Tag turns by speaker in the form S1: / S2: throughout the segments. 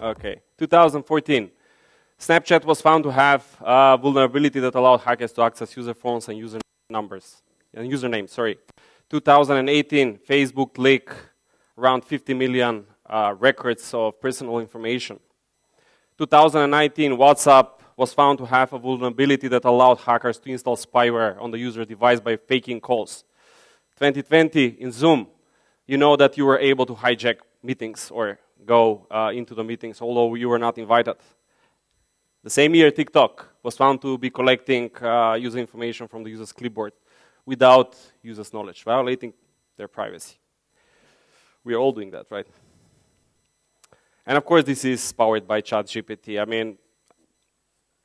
S1: Okay, 2014. Snapchat was found to have a vulnerability that allowed hackers to access user phones and user numbers. And usernames, sorry. 2018, Facebook leaked around 50 million records of personal information. 2019, WhatsApp was found to have a vulnerability that allowed hackers to install spyware on the user device by faking calls. 2020, in Zoom, you know that you were able to hijack meetings or go into the meetings, although you were not invited. The same year, TikTok was found to be collecting user information from the user's clipboard without users' knowledge, violating their privacy. We are all doing that, right? And of course, this is powered by ChatGPT. I mean,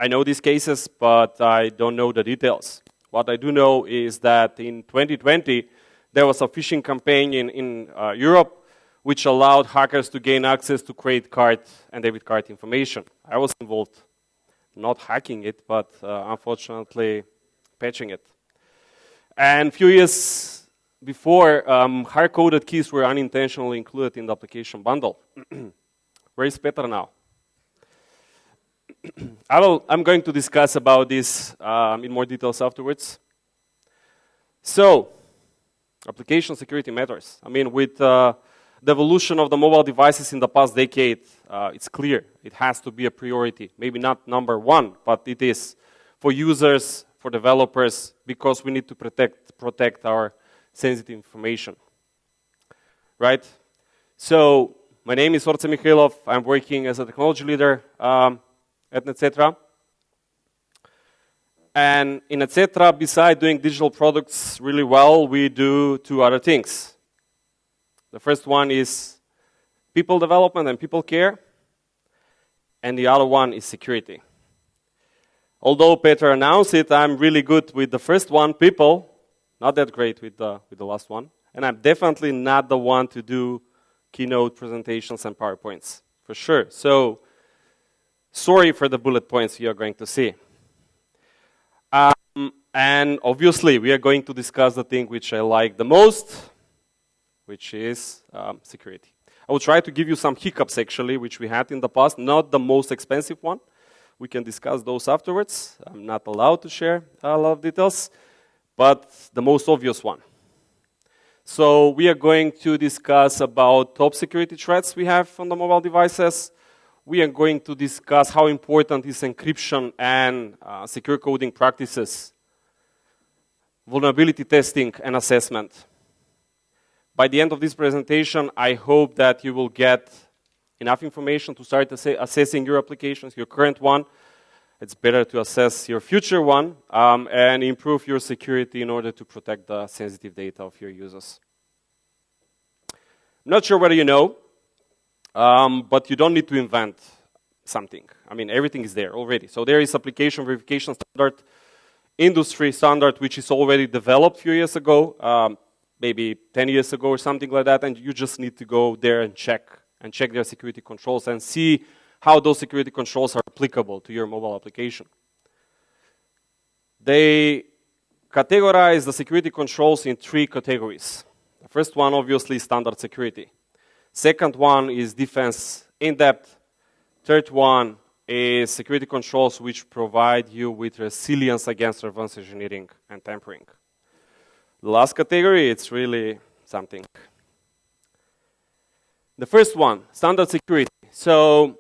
S1: I know these cases, but I don't know the details. What I do know is that in 2020, there was a phishing campaign in Europe which allowed hackers to gain access to credit card and debit card information. I was involved, not hacking it, but unfortunately patching it. And a few years before, hard-coded keys were unintentionally included in the application bundle. Where is Peter now? I'm going to discuss about this in more details afterwards. So, application security matters. I mean, with the evolution of the mobile devices in the past decade, it's clear it has to be a priority. Maybe not number one, but it is for users, for developers, because we need to protect our sensitive information. Right? So, my name is Orce Mihailov. I'm working as a technology leader at Etc. And in Etc., besides doing digital products really well, we do two other things. The first one is people development and people care, and the other one is security. Although Peter announced it, I'm really good with the first one, people, not that great with the last one, and I'm definitely not the one to do keynote presentations and PowerPoints, for sure. So, sorry for the bullet points you're going to see. And obviously, we are going to discuss the thing which I like the most, which is security. I will try to give you some hiccups, actually, which we had in the past, not the most expensive one. We can discuss those afterwards. I'm not allowed to share a lot of details, but the most obvious one. So we are going to discuss about top security threats we have on the mobile devices. We are going to discuss how important is encryption and secure coding practices, vulnerability testing and assessment. By the end of this presentation, I hope that you will get enough information to start assessing your applications, your current one. It's better to assess your future one and improve your security in order to protect the sensitive data of your users. I'm not sure whether you know, but you don't need to invent something. I mean, everything is there already. So there is application verification standard, industry standard, which is already developed a few years ago, maybe 10 years ago or something like that, and you just need to go there and check their security controls and see how those security controls are applicable to your mobile application. They categorize the security controls in three categories. The first one, obviously, standard security. Second one is defense in-depth. Third one is security controls which provide you with resilience against reverse engineering and tampering. The last category, it's really something. The first one, standard security. So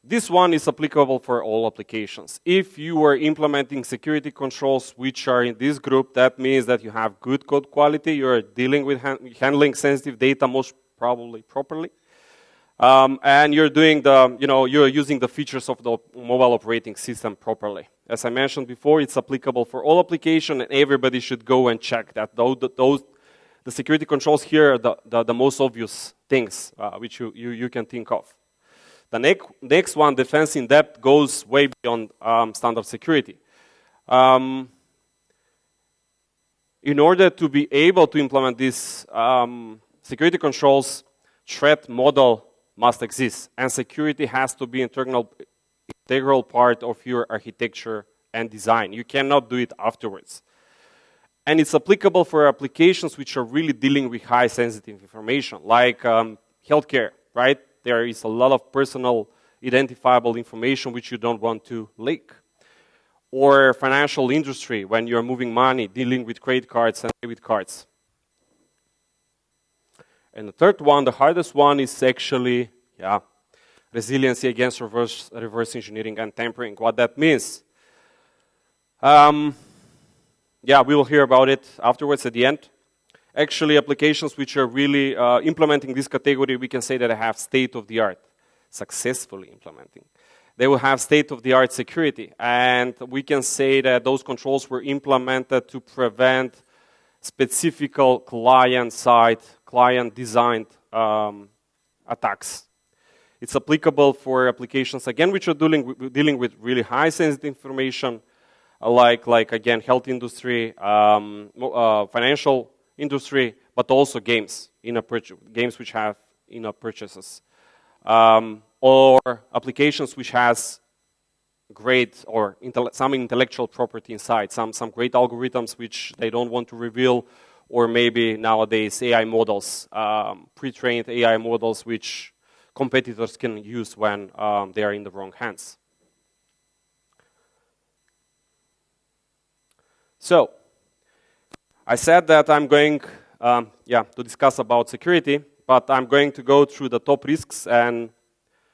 S1: this one is applicable for all applications. If you are implementing security controls which are in this group, that means that you have good code quality, you're dealing with handling sensitive data most probably properly, and you're doing you're using the features of the mobile operating system properly. As I mentioned before, it's applicable for all applications, and everybody should go and check that the security controls here are the most obvious things which you can think of. The next one, defense in depth, goes way beyond standard security. In order to be able to implement these security controls, threat model must exist, and security has to be integral part of your architecture and design. You cannot do it afterwards. And it's applicable for applications which are really dealing with high sensitive information, like healthcare, right? there is a lot of personal identifiable information which you don't want to leak. Or financial industry, when you're moving money, dealing with credit cards and debit cards. And the third one, the hardest one, is actually, resiliency against reverse engineering and tampering. What that means. We will hear about it afterwards at the end. Actually, applications which are really implementing this category, we can say that they have state-of-the-art, successfully implementing. They will have state-of-the-art security. And we can say that those controls were implemented to prevent specific client-side, client-designed attacks. It's applicable for applications, again, which are dealing with really high-sensitive information, like again, health industry, financial industry, but also games, games which have in-app purchases. Or applications which has great or some intellectual property inside, some great algorithms which they don't want to reveal, or maybe nowadays AI models, pre-trained AI models which competitors can use when they are in the wrong hands. So, I said that I'm going to discuss about security, but I'm going to go through the top risks and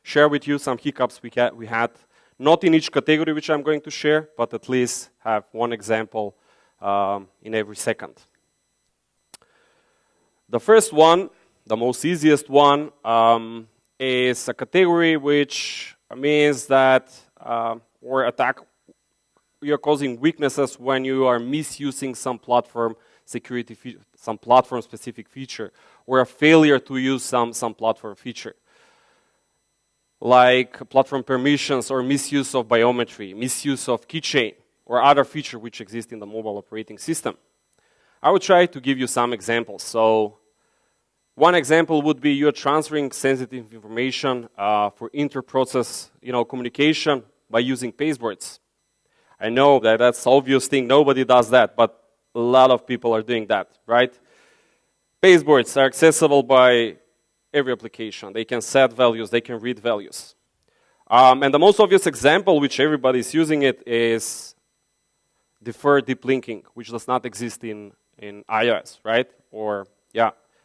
S1: share with you some hiccups we had, not in each category which I'm going to share, but at least have one example in every second. The first one, the most easiest one, is a category which means that you're causing weaknesses when you are misusing some platform security, some platform specific feature, or a failure to use some platform feature. Like platform permissions or misuse of biometry, misuse of keychain, or other feature which exist in the mobile operating system. I will try to give you some examples. So, one example would be you're transferring sensitive information for inter-process communication by using passwords. I know that that's an obvious thing, nobody does that, but a lot of people are doing that, right? Passwords are accessible by every application. They can set values, they can read values. And the most obvious example, which everybody is using it, is deferred deep linking, which does not exist in iOS, right? Or,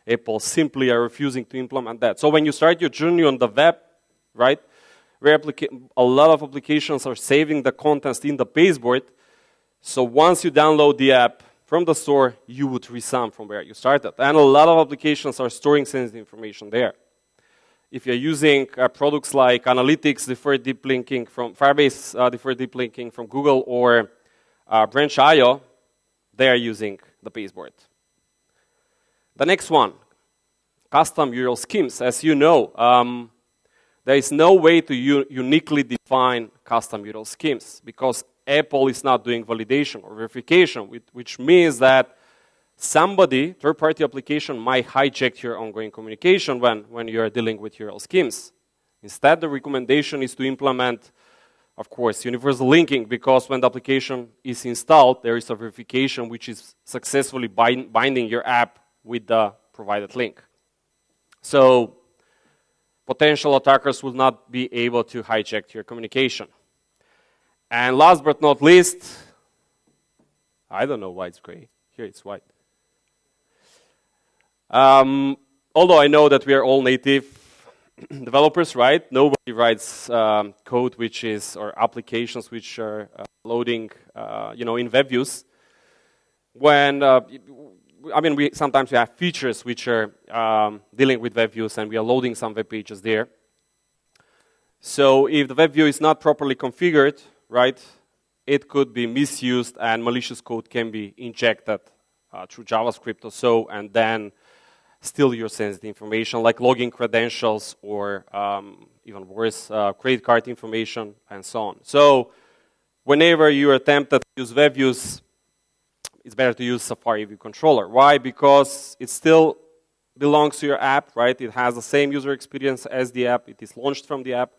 S1: Apple simply are refusing to implement that. So when you start your journey on the web, right, where a lot of applications are saving the contents in the password, so once you download the app from the store, you would resum from where you started. And a lot of applications are storing sensitive information there. If you're using products like Analytics, deferred deep linking from Firebase, deferred deep linking from Google, or Branch.io, they are using the password. The next one, custom URL schemes. As you know, there is no way to uniquely define custom URL schemes because Apple is not doing validation or verification, which means that somebody, third-party application, might hijack your ongoing communication when you are dealing with URL schemes. Instead, the recommendation is to implement, of course, universal linking, because when the application is installed, there is a verification which is successfully binding your app with the provided link. So, potential attackers will not be able to hijack your communication. And last but not least, I don't know why it's gray. Here it's white. Although I know that we are all native developers, right? Nobody writes code which is, or applications which are loading, in web views. When, sometimes we have features which are dealing with web views and we are loading some web pages there. So if the web view is not properly configured, right, it could be misused and malicious code can be injected through JavaScript or so, and then steal your sensitive information like login credentials or even worse, credit card information and so on. So whenever you are tempted to use web views, it's better to use Safari View Controller. Why? Because it still belongs to your app, right? It has the same user experience as the app. It is launched from the app,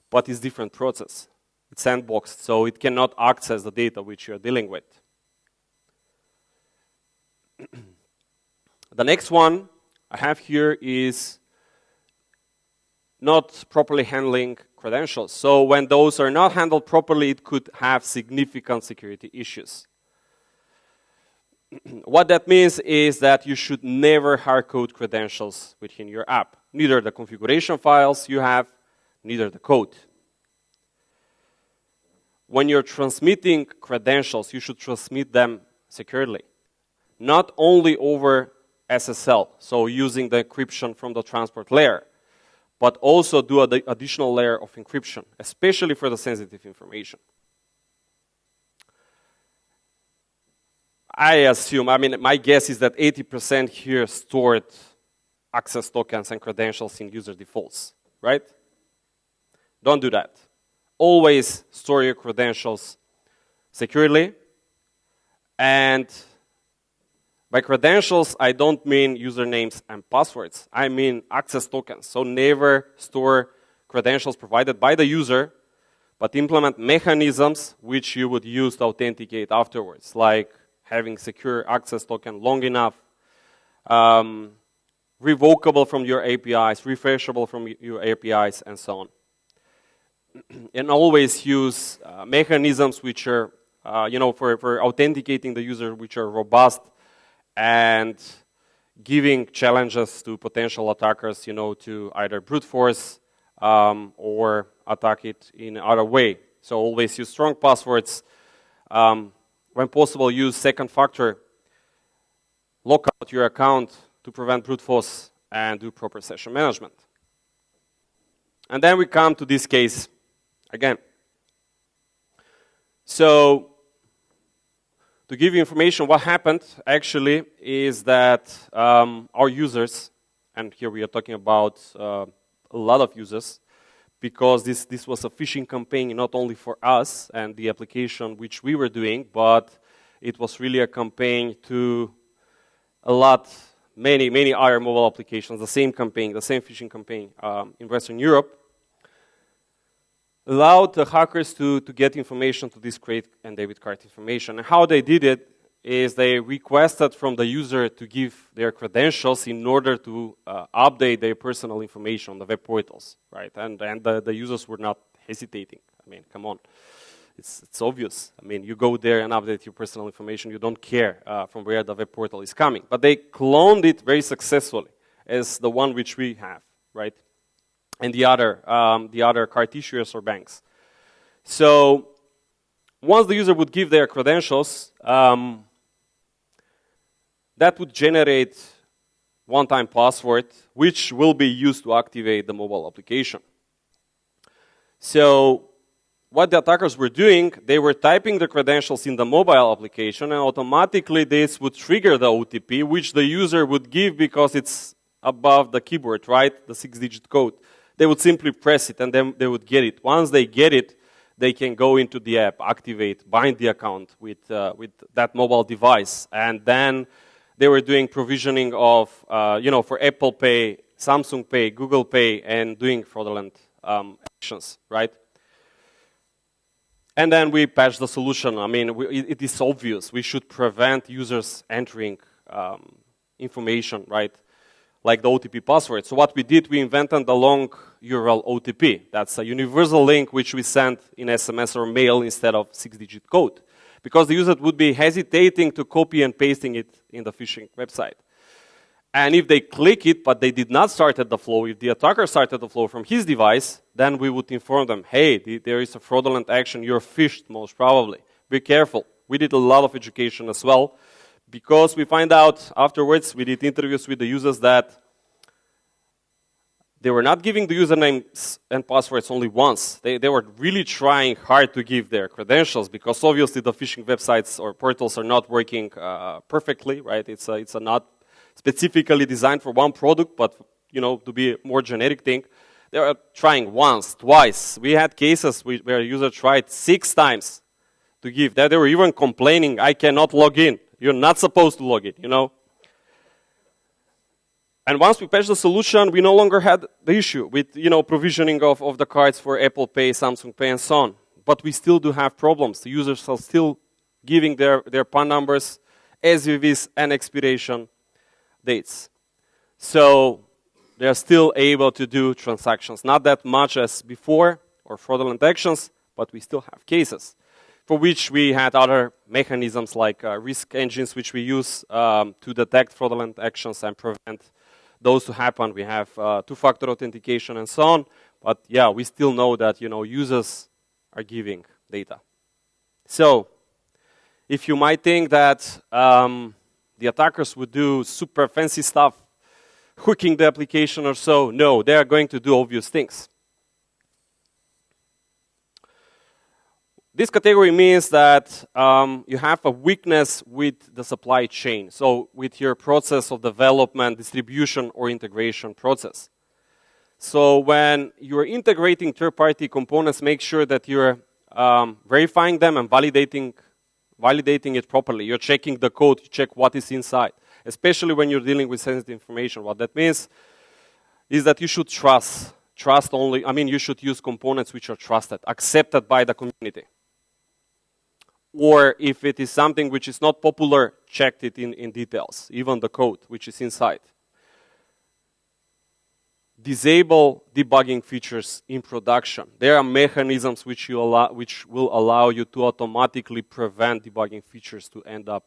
S1: but it's a different process. It's sandboxed, so it cannot access the data which you're dealing with. The next one I have here is not properly handling credentials. So when those are not handled properly, it could have significant security issues. What that means is that you should never hard-code credentials within your app. Neither the configuration files you have, neither the code. When you're transmitting credentials, you should transmit them securely. Not only over SSL, so using the encryption from the transport layer, but also do an additional layer of encryption, especially for the sensitive information. I assume, my guess is that 80% here stored access tokens and credentials in user defaults, right? Don't do that. Always store your credentials securely. And by credentials, I don't mean usernames and passwords. I mean access tokens. So never store credentials provided by the user, but implement mechanisms which you would use to authenticate afterwards, like having secure access token long enough, revocable from your APIs, refreshable from your APIs, and so on. And always use mechanisms which are, for authenticating the user, which are robust and giving challenges to potential attackers, to either brute force or attack it in other way. So always use strong passwords. When possible, use second factor. Lock out your account to prevent brute force and do proper session management. And then we come to this case again. So to give you information, what happened actually is that our users, and here we are talking about a lot of users, because this was a phishing campaign not only for us and the application which we were doing, but it was really a campaign to many other mobile applications, the same campaign, the same phishing campaign in Western Europe, allowed the hackers to get information to this credit and debit card information. And how they did it is they requested from the user to give their credentials in order to update their personal information on the web portals, right? And the users were not hesitating. Come on. It's obvious. You go there and update your personal information. You don't care from where the web portal is coming. But they cloned it very successfully as the one which we have, right? And the other card issuers or banks. So once the user would give their credentials, that would generate one-time password, which will be used to activate the mobile application. So what the attackers were doing, they were typing the credentials in the mobile application, and automatically this would trigger the OTP, which the user would give because it's above the keyboard, right? The 6-digit code. They would simply press it, and then they would get it. Once they get it, they can go into the app, activate, bind the account with that mobile device, and then they were doing provisioning of, for Apple Pay, Samsung Pay, Google Pay, and doing fraudulent actions, right? And then we patched the solution. It is obvious. We should prevent users entering information, right? Like the OTP password. So what we did, we invented the long URL OTP. That's a universal link which we send in SMS or mail instead of 6-digit code. Because the user would be hesitating to copy and pasting it in the phishing website. And if they click it, but they did not start the flow, if the attacker started the flow from his device, then we would inform them, hey, there is a fraudulent action, you're phished most probably. Be careful. We did a lot of education as well, because we find out afterwards, we did interviews with the users that they were not giving the usernames and passwords only once. They were really trying hard to give their credentials, because obviously the phishing websites or portals are not working perfectly, right? It's not specifically designed for one product, but to be a more generic thing. They were trying once, twice. We had cases where a user tried 6 times to give. They were even complaining, I cannot log in. You're not supposed to log in, And once we patched the solution, we no longer had the issue with, provisioning of the cards for Apple Pay, Samsung Pay, and so on. But we still do have problems. The users are still giving their PAN numbers, SVVs, and expiration dates. So they are still able to do transactions. Not that much as before, or fraudulent actions, but we still have cases for which we had other mechanisms like risk engines which we use to detect fraudulent actions and prevent those to happen. We have two-factor authentication and so on. But yeah, we still know that users are giving data. So if you might think that the attackers would do super fancy stuff, hooking the application or so, no, they are going to do obvious things. This category means that you have a weakness with the supply chain, so with your process of development, distribution, or integration process. So when you're integrating third-party components, make sure that you're verifying them and validating it properly. You're checking the code, you check what is inside, especially when you're dealing with sensitive information. What that means is that you should trust only, you should use components which are trusted, accepted by the community. Or if it is something which is not popular, check it in details, even the code which is inside. Disable debugging features in production. There are mechanisms which will allow you to automatically prevent debugging features to end up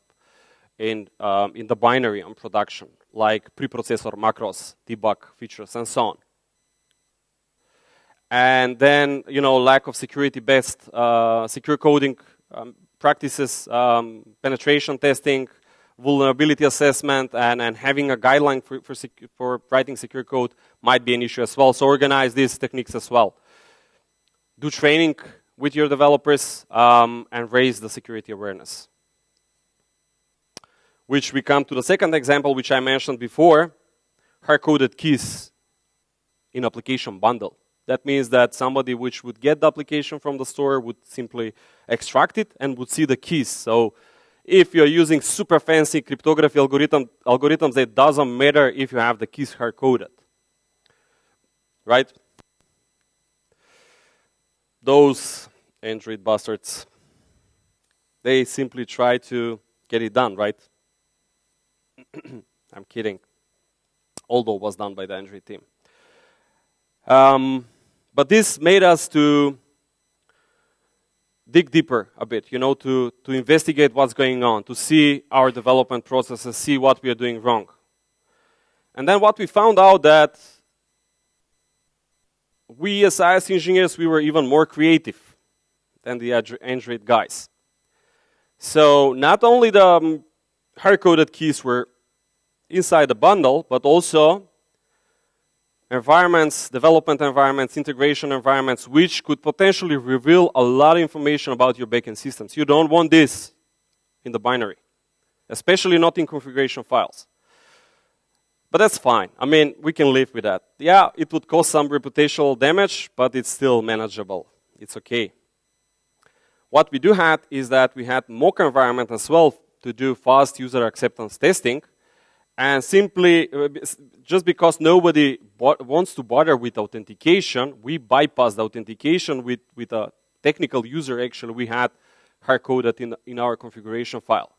S1: in the binary on production, like preprocessor macros, debug features, and so on. And then, lack of security-based secure coding practices, penetration testing, vulnerability assessment, and having a guideline for writing secure code might be an issue as well. So organize these techniques as well. Do training with your developers and raise the security awareness. Which we come to the second example, which I mentioned before, hard-coded keys in application bundle. That means that somebody which would get the application from the store would simply extract it and would see the keys. So if you're using super fancy cryptography algorithms, it doesn't matter if you have the keys hard-coded. Right? Those Android bastards, they simply try to get it done, right? I'm kidding. Although it was done by the Android team. But this made us to dig deeper a bit, to investigate what's going on, to see our development processes, see what we are doing wrong. And then what we found out that we as iOS engineers, we were even more creative than the Android guys. So not only the hard-coded keys were inside the bundle, but also environments, development environments, integration environments, which could potentially reveal a lot of information about your backend systems. You don't want this in the binary, especially not in configuration files. But that's fine. We can live with that. Yeah, it would cause some reputational damage, but it's still manageable. It's okay. What we do have is that we had mock environment as well to do fast user acceptance testing. And simply, just because nobody wants to bother with authentication, we bypass the authentication with a technical user. Actually, we had hard-coded in our configuration file.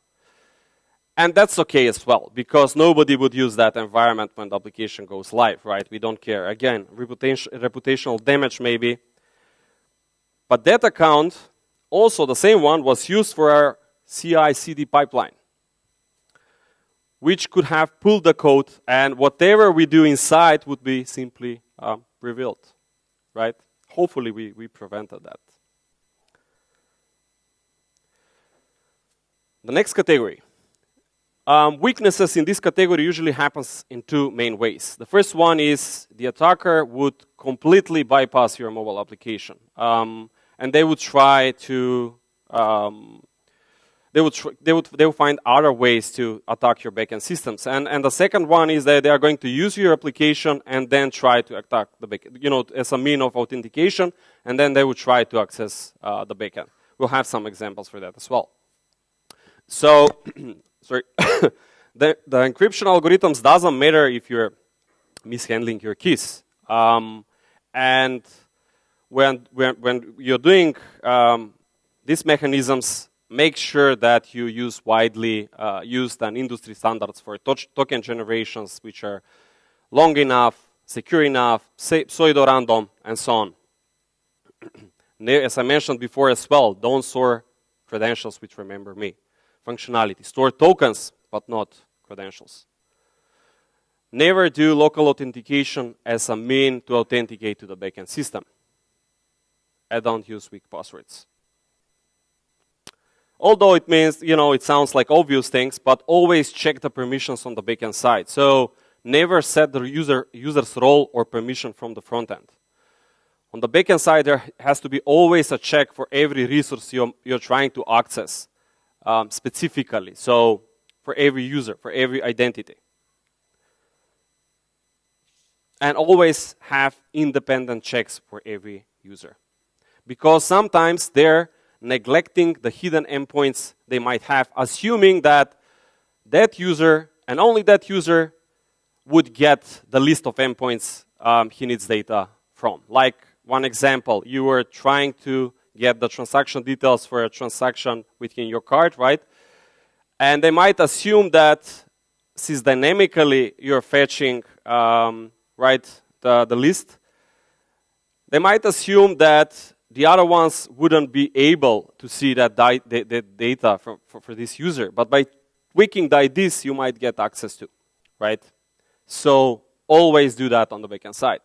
S1: And that's okay as well, because nobody would use that environment when the application goes live, right? We don't care. Again, reputational damage maybe. But that account, also the same one, was used for our CI/CD pipeline, which could have pulled the code, and whatever we do inside would be simply revealed, right? Hopefully we prevented that. The next category. Weaknesses in this category usually happens in two main ways. The first one is the attacker would completely bypass your mobile application, and they would try to they would find other ways to attack your backend systems. And the second one is that they are going to use your application and then try to attack the backend, as a mean of authentication, and then they would try to access the backend. We'll have some examples for that as well. So, sorry, the encryption algorithms doesn't matter if you're mishandling your keys. And when you're doing these mechanisms, make sure that you use widely used and industry standards for token generations, which are long enough, secure enough, pseudo-random, and so on. As I mentioned before as well, don't store credentials with remember me functionality. Store tokens, but not credentials. Never do local authentication as a mean to authenticate to the backend system. And don't use weak passwords. Although it means, it sounds like obvious things, but always check the permissions on the backend side. So never set the user's role or permission from the front end. On the backend side, there has to be always a check for every resource you're trying to access specifically. So for every user, for every identity. And always have independent checks for every user. Because sometimes they're neglecting the hidden endpoints they might have, assuming that that user and only that user would get the list of endpoints he needs data from. Like one example, you were trying to get the transaction details for a transaction within your card, right? And they might assume that since dynamically you're fetching the list, they might assume that the other ones wouldn't be able to see that data for this user. But by tweaking the IDs, you might get access to, right? So always do that on the backend side.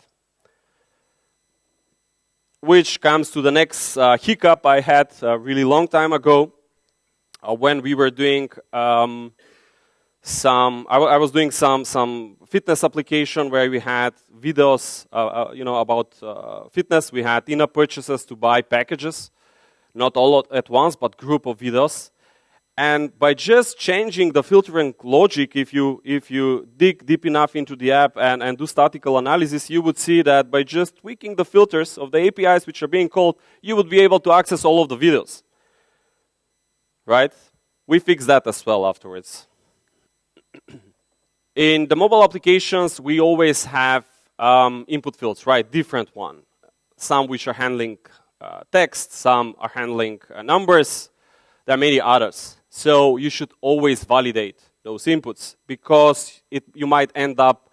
S1: Which comes to the next hiccup I had a really long time ago when we were doing I was doing some fitness application where we had videos, about fitness. We had in-app purchases to buy packages, not all at once, but group of videos. And by just changing the filtering logic, if you dig deep enough into the app and do statistical analysis, you would see that by just tweaking the filters of the APIs which are being called, you would be able to access all of the videos. Right? We fixed that as well afterwards. In the mobile applications, we always have input fields, right? Different one. Some which are handling text, some are handling numbers. There are many others. So you should always validate those inputs because you might end up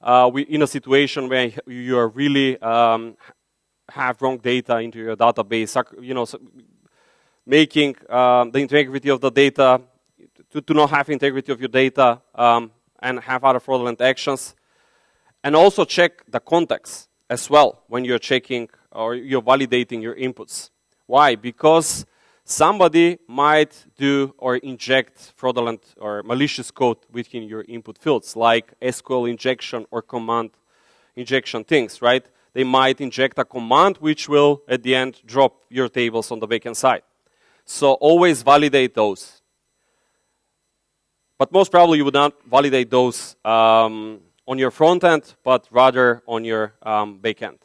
S1: in a situation where you are really have wrong data into your database, making the integrity of the data, to not have integrity of your data and have other fraudulent actions. And also check the context as well when you're checking or you're validating your inputs. Why? Because somebody might do or inject fraudulent or malicious code within your input fields, like SQL injection or command injection things, right? They might inject a command which will, at the end, drop your tables on the backend side. So always validate those. But most probably you would not validate those on your front end, but rather on your back end.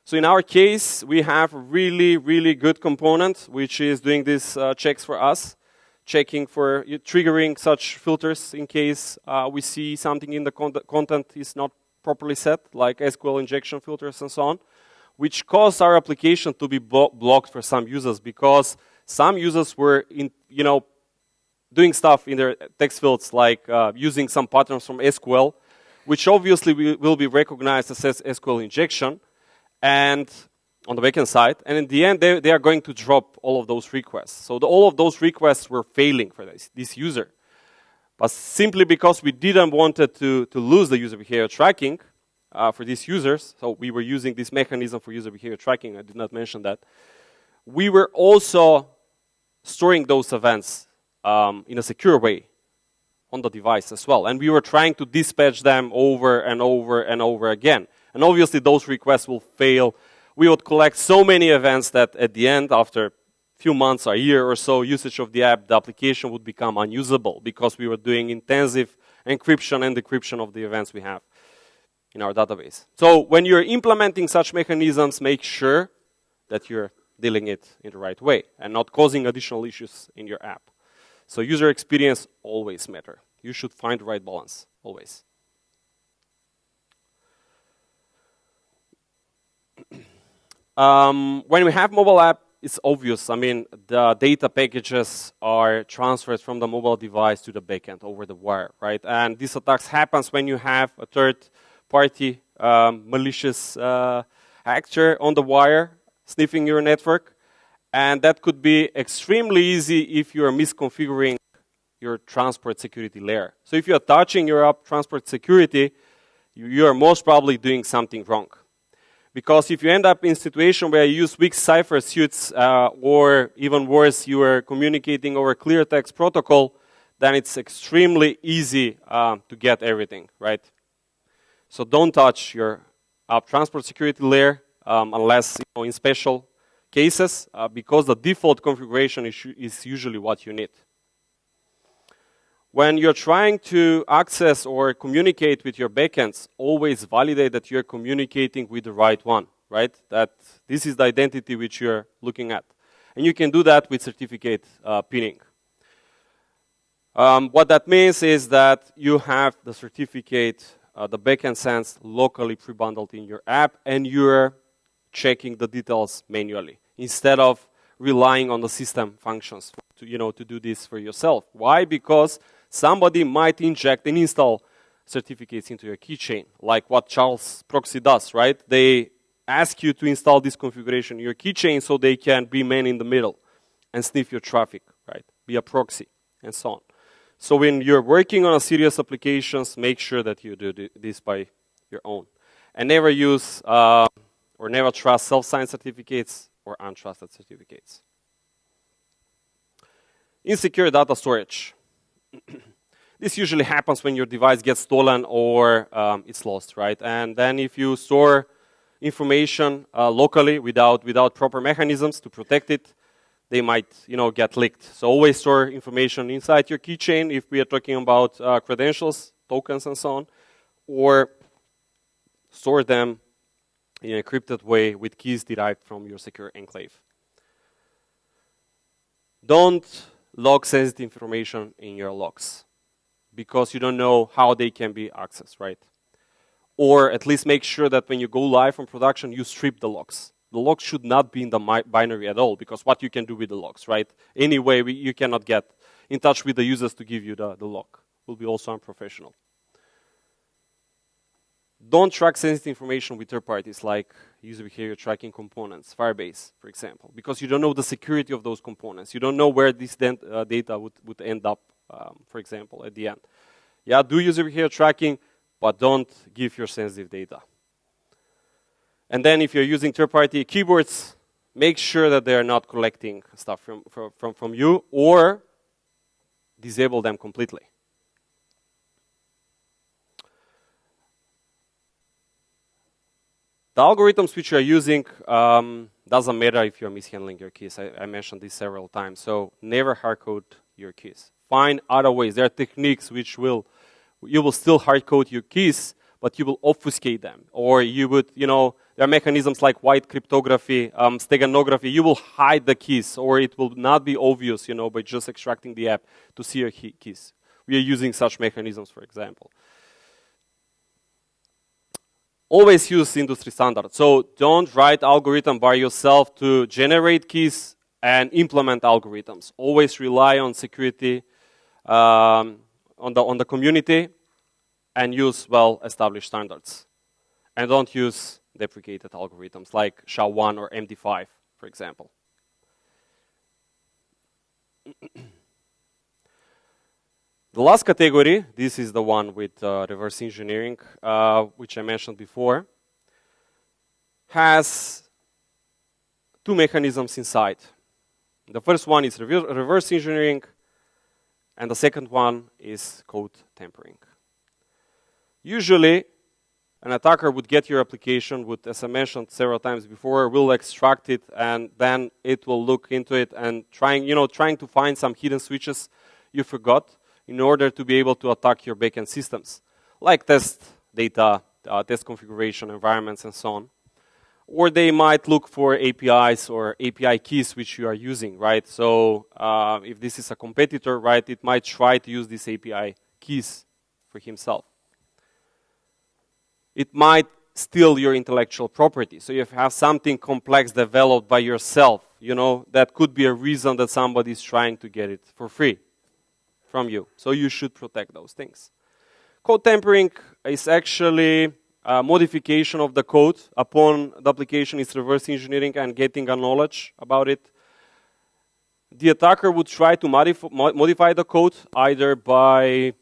S1: So in our case, we have a really, really good component, which is doing these checks for us, checking for triggering such filters in case we see something in the content is not properly set, like SQL injection filters and so on, which cause our application to be blocked for some users because some users were doing stuff in their text fields like using some patterns from SQL, which obviously will be recognized as SQL injection and on the backend side. And in the end, they are going to drop all of those requests. So all of those requests were failing for this user. But simply because we didn't want to lose the user behavior tracking for these users, so we were using this mechanism for user behavior tracking, I did not mention that, we were also storing those events in a secure way on the device as well. And we were trying to dispatch them over and over and over again. And obviously those requests will fail. We would collect so many events that at the end, after a few months or a year or so usage of the app, the application would become unusable because we were doing intensive encryption and decryption of the events we have in our database. So when you're implementing such mechanisms, make sure that you're dealing it in the right way and not causing additional issues in your app. So user experience always matter. You should find the right balance, always. When we have mobile app, it's obvious. I mean, the data packages are transferred from the mobile device to the backend over the wire, right? And these attacks happens when you have a third-party malicious actor on the wire sniffing your network. And that could be extremely easy if you are misconfiguring your transport security layer. So if you are touching your app transport security, you are most probably doing something wrong. Because if you end up in a situation where you use weak cipher suits, or even worse, you are communicating over clear text protocol, then it's extremely easy to get everything, right? So don't touch your app transport security layer unless in special cases, because the default configuration is usually what you need. When you're trying to access or communicate with your backends, always validate that you're communicating with the right one, right? That this is the identity which you're looking at. And you can do that with certificate pinning. What that means is that you have the certificate, the backend sends locally pre-bundled in your app, and you're checking the details manually instead of relying on the system functions to do this for yourself. Why? Because somebody might inject and install certificates into your keychain, like what Charles Proxy does, right? They ask you to install this configuration in your keychain so they can be man in the middle and sniff your traffic, right? Be a proxy, and so on. So when you're working on a serious applications, make sure that you do this by your own. And never use or never trust self-signed certificates or untrusted certificates. Insecure data storage. This usually happens when your device gets stolen or it's lost, right? And then if you store information locally without proper mechanisms to protect it, they might get leaked. So always store information inside your keychain if we are talking about credentials, tokens, and so on, or store them in an encrypted way with keys derived from your secure enclave. Don't log sensitive information in your logs, because you don't know how they can be accessed, right? Or at least make sure that when you go live on production, you strip the logs. The logs should not be in the binary at all, because what you can do with the logs, right? Anyway, you cannot get in touch with the users to give you the log. It will be also unprofessional. Don't track sensitive information with third parties like user behavior tracking components, Firebase, for example, because you don't know the security of those components. You don't know where this data would end up, for example, at the end. Yeah, do user behavior tracking, but don't give your sensitive data. And then if you're using third-party keyboards, make sure that they're not collecting stuff from you, or disable them completely. The algorithms which you're using doesn't matter if you're mishandling your keys. I mentioned this several times. So never hardcode your keys. Find other ways. There are techniques which you will still hardcode your keys, but you will obfuscate them. Or you would, there are mechanisms like white cryptography, steganography. You will hide the keys, or it will not be obvious, by just extracting the app to see your keys. We are using such mechanisms, for example. Always use industry standards. So don't write algorithm by yourself to generate keys and implement algorithms. Always rely on security, on the community, and use well-established standards. And don't use deprecated algorithms like SHA-1 or MD5, for example. The last category, this is the one with reverse engineering, which I mentioned before, has two mechanisms inside. The first one is reverse engineering, and the second one is code tampering. Usually, an attacker would get your application, as I mentioned several times before, will extract it, and then it will look into it and trying to find some hidden switches you forgot, in order to be able to attack your backend systems, like test data, test configuration environments, and so on. Or they might look for APIs or API keys which you are using, right? So if this is a competitor, right, it might try to use these API keys for himself. It might steal your intellectual property. So if you have something complex developed by yourself, that could be a reason that somebody is trying to get it for free from you. So you should protect those things. Code tampering is actually modification of the code upon the application is reverse engineering and getting a knowledge about it. The attacker would try to modify the code either by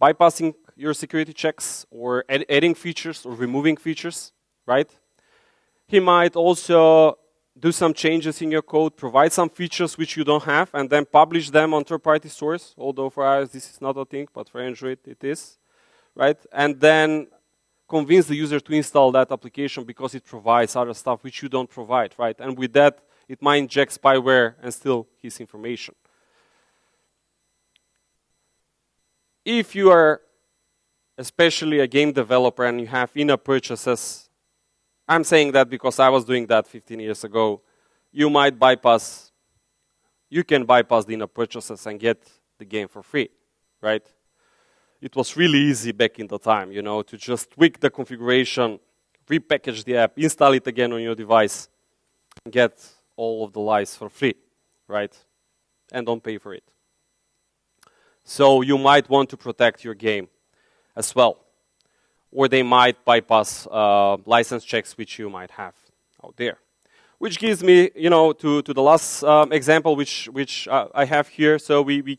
S1: bypassing your security checks or adding features or removing features, right? He might also do some changes in your code, provide some features which you don't have, and then publish them on third-party source, although for iOS this is not a thing, but for Android it is, right? And then convince the user to install that application because it provides other stuff which you don't provide, right? And with that, it might inject spyware and steal his information. If you are especially a game developer and you have in-app purchases, I'm saying that because I was doing that 15 years ago, you can bypass the in-app purchases and get the game for free, right? It was really easy back in the time, you know, to just tweak the configuration, repackage the app, install it again on your device, and get all of the lies for free, right? And don't pay for it. So you might want to protect your game as well. Or they might bypass license checks which you might have out there. Which gives me, you know, to the last example which I have here. So we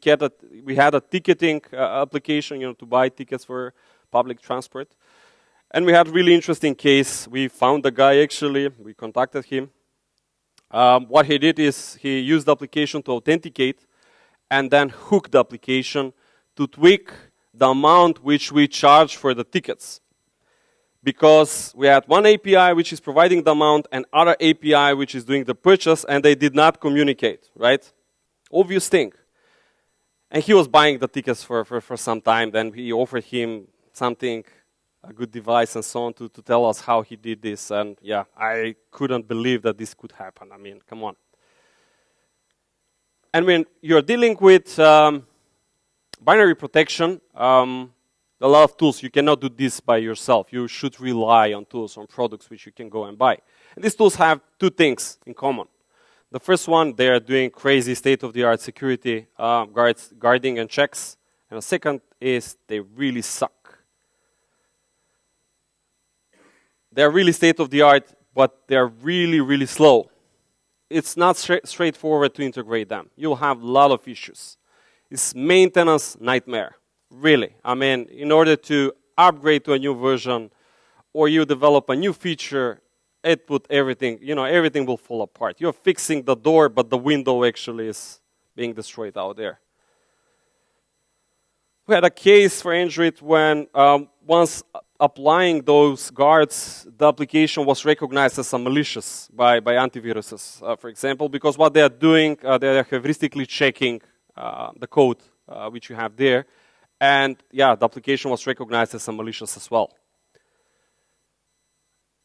S1: had a ticketing application, you know, to buy tickets for public transport. And we had a really interesting case. We found the guy actually, we contacted him. What he did is he used the application to authenticate and then hook the application to tweak the amount which we charge for the tickets. Because we had one API which is providing the amount and other API which is doing the purchase, and they did not communicate, right? Obvious thing. And he was buying the tickets for some time. Then we offered him something, a good device and so on, to tell us how he did this. And yeah, I couldn't believe that this could happen. I mean, come on. And when you're dealing with binary protection, a lot of tools, you cannot do this by yourself. You should rely on tools, on products which you can go and buy. And these tools have two things in common. The first one, they are doing crazy state-of-the-art security guarding and checks. And the second is they really suck. They're really state-of-the-art, but they're really, really slow. It's not straightforward to integrate them. You'll have a lot of issues. It's maintenance nightmare. Really, I mean, in order to upgrade to a new version or you develop a new feature, it put everything, you know, everything will fall apart. You're fixing the door, but the window actually is being destroyed out there. We had a case for Android when once applying those guards, the application was recognized as a malicious by antiviruses, for example, because what they are doing, they are heuristically checking the code which you have there. And yeah, the application was recognized as a malicious as well.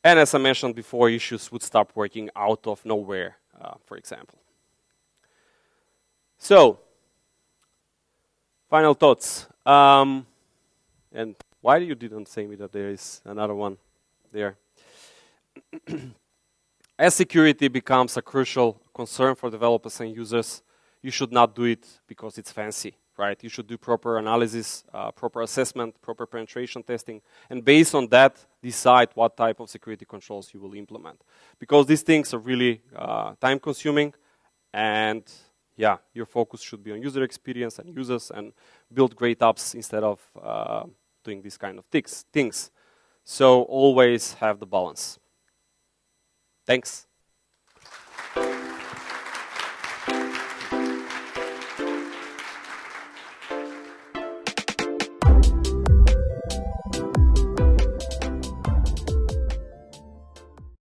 S1: And as I mentioned before, issues would stop working out of nowhere, for example. So, final thoughts. And why you didn't say me that there is another one there? As security becomes a crucial concern for developers and users, you should not do it because it's fancy. Right? You should do proper analysis, proper assessment, proper penetration testing, and based on that, decide what type of security controls you will implement. Because these things are really time-consuming, and yeah, your focus should be on user experience and users, and build great apps instead of doing these kind of things. So always have the balance. Thanks.